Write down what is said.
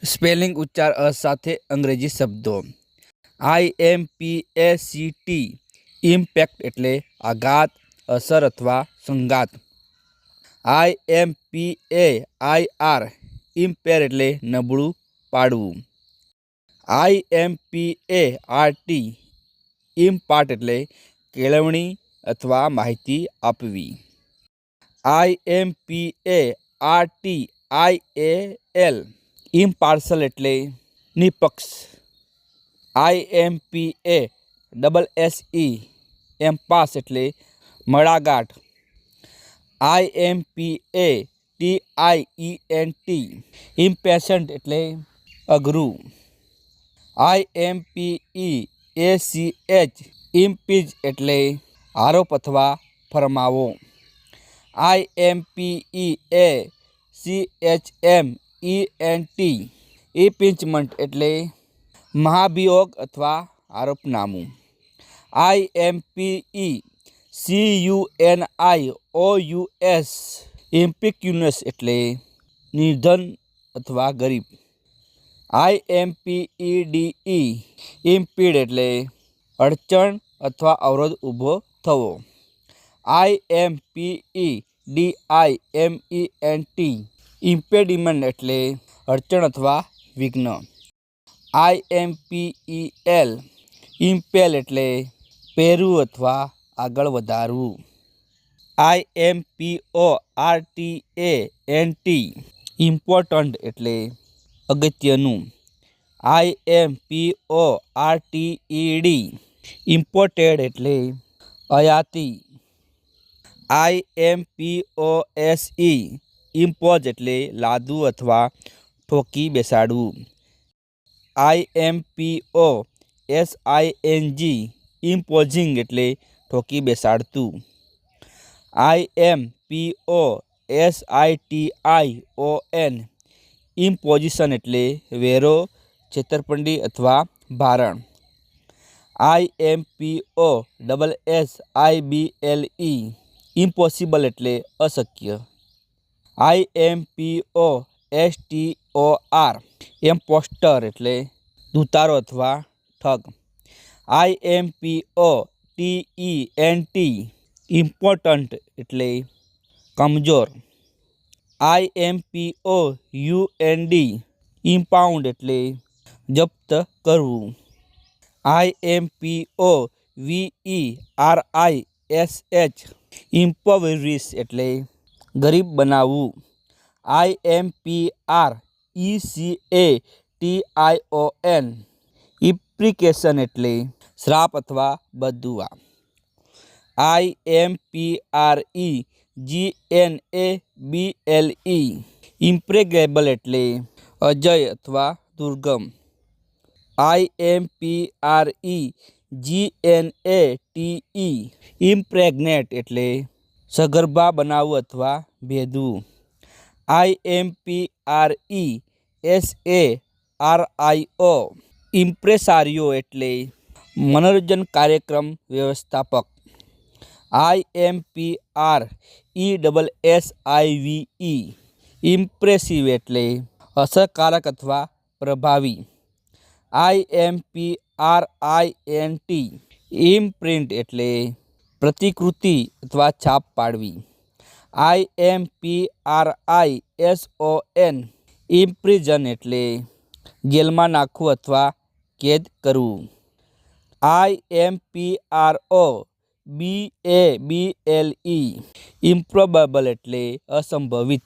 Spelling ઉચ્ચાર અ સાથે અંગ્રેજી શબ્દો. IMPACT ઇમ્પેક્ટ એટલે આઘાત, અસર અથવા સંઘાત. IMPAIR ઇમ્પેર એટલે નબળું પાડવું. IMPART ઇમ્પાર્ટ એટલે કેળવણી અથવા માહિતી આપવી. IMPARTIAL ઇમ્પાર્શલ એટલે નિષ્પક્ષ. IMPASSE એમ્પાસ એટલે મડાગાંઠ. IMPATIENT ઇમ્પેશન્ટ એટલે અઘરું. IMPEACH ઇમ્પીચ એટલે આરોપ અથવા ફરમાવો. IMPEACHMENT ઇમ્પીચમેન્ટ એટલે મહાભિયોગ અથવા આરોપનામું. IMPECUNIOUS ઇમ્પિક્યુનસ એટલે નિર્ધન અથવા ગરીબ. IMPEDE ઇમ્પીડ એટલે અડચણ અથવા અવરોધ ઊભો થવો. IMPEDIMENT ઇમ્પેડિમેન્ટ એટલે અડચણ અથવા વિઘ્ન. IMPEL ઇમ્પેલ એટલે પહેરવું અથવા આગળ વધારવું. IMPORTANT ઇમ્પોર્ટન્ટ એટલે અગત્યનું. IMPORTED ઇમ્પોર્ટેડ એટલે આયાતી. IMPOSE ઇમ્પોઝ એટલે લાદવું અથવા ઠોકી બેસાડવું. IMPOSING ઇમ્પોઝિંગ એટલે ઠોકી બેસાડતું. IMPOSITION ઇમ્પોઝિશન એટલે વેરો, છેતરપિંડી અથવા ભારણ. IMPOSSIBLE ઇમ્પોસિબલ એટલે અશક્ય. IMPOSTOR ઇમ્પોસ્ટર એટલે દૂતારો અથવા ઠગ. IMPOTENT ઇમ્પોર્ટન્ટ એટલે કમજોર. IMPOUND ઇમ્પાઉન્ડ એટલે જપ્ત કરવું. IMPOVERISH ઇમ્પોવરિશ એટલે ગરીબ બનાવવું. IMPRECATION ઇમ્પ્રિકેશન એટલે શ્રાપ અથવા બદદુઆ. IMPREGNABLE ઇમ્પ્રેગ્નેબલ એટલે અજય અથવા દુર્ગમ. IMPREGNATE ઇમ્પ્રેગ્નેટ એટલે સગર્ભા બનાવવું અથવા ભેદવું. IMPRESARIO ઇમ્પ્રેસારિયો એટલે મનોરંજન કાર્યક્રમ વ્યવસ્થાપક. IMPRESSIVE ઇમ્પ્રેસિવ એટલે અસરકારક અથવા પ્રભાવી. IMPRINT ઇમ્પ્રિન્ટ એટલે પ્રતિકૃતિ અથવા છાપ પાડવી. IMPRISON ઇમ્પ્રિઝન એટલે જેલમાં નાખવું અથવા કેદ કરવું. IMPROBABLE ઇમ્પ્રોબેબલ એટલે અસંભવિત.